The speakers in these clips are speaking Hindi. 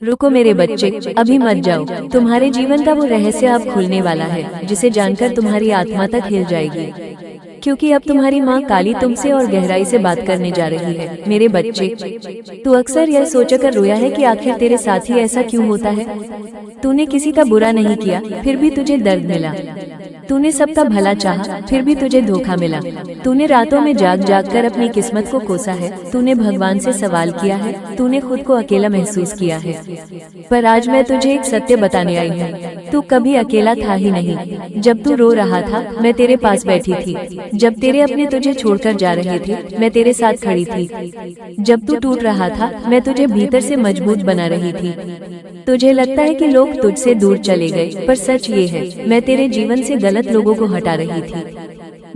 रुको मेरे बच्चे, अभी मत जाओ। तुम्हारे जीवन का वो रहस्य अब खुलने वाला है जिसे जानकर तुम्हारी आत्मा तक हिल जाएगी, क्योंकि अब तुम्हारी माँ काली तुमसे और गहराई से बात करने जा रही है। मेरे बच्चे, तू अक्सर यह सोचकर रोया है कि आखिर तेरे साथ ही ऐसा क्यों होता है। तूने किसी का बुरा नहीं किया, फिर भी तुझे दर्द मिला। तूने सबका भला चाहा, फिर भी तुझे धोखा मिला। तूने रातों में जाग जाग कर अपनी किस्मत को कोसा है। तूने भगवान से सवाल किया है, तूने खुद को अकेला महसूस किया है। पर आज मैं तुझे एक सत्य बताने आई हूँ, तू कभी अकेला था ही नहीं। जब तू रो रहा था, मैं तेरे पास बैठी थी। जब तेरे अपने तुझे छोड़कर जा रहे थे, मैं तेरे साथ खड़ी थी। जब तू टूट रहा था, मैं तुझे भीतर से मजबूत बना रही थी। तुझे लगता है कि लोग तुझसे दूर चले गए, पर सच ये है, मैं तेरे जीवन से गलत लोगों को हटा रही थी।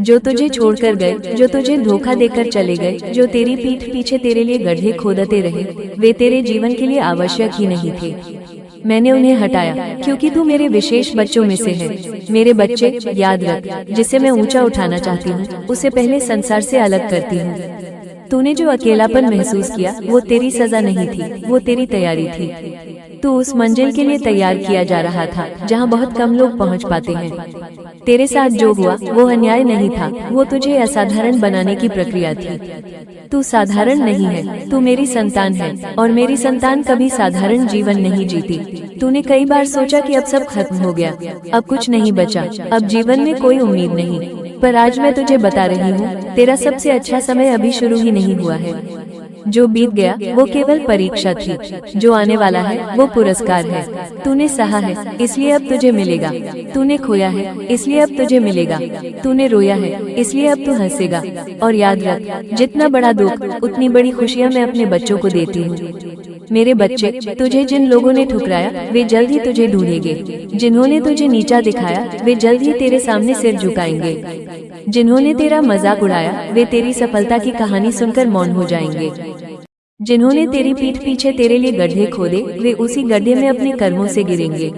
जो तुझे छोड़कर गए, जो तुझे धोखा देकर चले गए, जो तेरी पीठ पीछे तेरे लिए गड्ढे खोदते रहे, वे तेरे जीवन के लिए आवश्यक ही नहीं थे। मैंने उन्हें हटाया, क्योंकि तू मेरे विशेष बच्चों में से है। मेरे बच्चे, याद रख, जिसे मैं ऊंचा उठाना चाहती हूँ, उसे पहले संसार से अलग करती हूँ। तूने जो अकेलापन महसूस किया, वो तेरी सजा नहीं थी, वो तेरी तैयारी थी। तू उस मंजिल के लिए तैयार किया जा रहा था जहाँ बहुत कम लोग पहुँच पाते हैं। तेरे साथ जो हुआ वो अन्याय नहीं था, वो तुझे असाधारण बनाने की प्रक्रिया थी। तू साधारण नहीं है, तू मेरी संतान है, और मेरी संतान कभी साधारण जीवन नहीं जीती। तूने कई बार सोचा कि अब सब खत्म हो गया, अब कुछ नहीं बचा, अब जीवन में कोई उम्मीद नहीं। पर आज मैं तुझे बता रही हूँ, तेरा सबसे अच्छा समय अभी शुरू ही नहीं हुआ है। जो बीत गया वो केवल परीक्षा थी, जो आने वाला है वो पुरस्कार है। तूने सहा है, इसलिए अब तुझे मिलेगा। तूने खोया है, इसलिए अब तुझे मिलेगा। तूने रोया है, इसलिए अब तू हंसेगा। और याद रख, जितना बड़ा दुख, उतनी बड़ी खुशियाँ मैं अपने बच्चों को देती हूँ। मेरे बच्चे, तुझे जिन लोगों ने ठुकराया, वे जल्द ही तुझे ढूंढेंगे। जिन्होंने तुझे नीचा दिखाया, वे जल्द ही तेरे सामने सिर झुकाएंगे। जिन्होंने तेरा मजाक उड़ाया, वे तेरी सफलता की कहानी सुनकर मौन हो जाएंगे। जिन्होंने तेरी पीठ पीछे तेरे लिए गड्ढे खोदे, वे उसी गड्ढे में अपने कर्मों से गिरेंगे।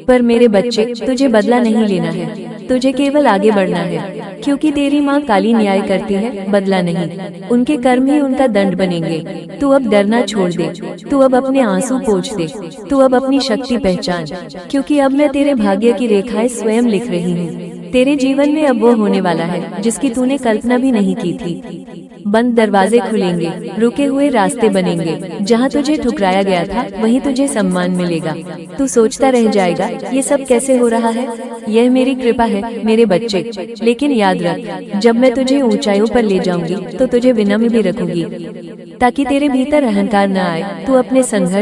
पर मेरे बच्चे, तुझे बदला नहीं लेना है, तुझे केवल आगे बढ़ना है, क्योंकि तेरी माँ काली न्याय करती है, बदला नहीं। उनके कर्म ही उनका दंड बनेंगे। तू अब डरना छोड़ दे, तू अब अपने आंसू पोंछ दे, तू अब अपनी शक्ति पहचान, क्योंकि अब मैं तेरे भाग्य की रेखाएं स्वयं लिख रही हूँ। तेरे जीवन में अब वो होने वाला है जिसकी तूने कल्पना भी नहीं की थी। बंद दरवाजे खुलेंगे, रुके हुए रास्ते बनेंगे। जहाँ तुझे ठुकराया गया था, वहीं तुझे सम्मान मिलेगा। तू सोचता रह जाएगा, ये सब कैसे हो रहा है। यह मेरी कृपा है मेरे बच्चे। लेकिन याद रख, जब मैं तुझे ऊंचाइयों पर ले जाऊंगी, तो तुझे विनम्र भी रखूंगी, ताकि तेरे भीतर अहंकार न आए। तू अपने संघर्ष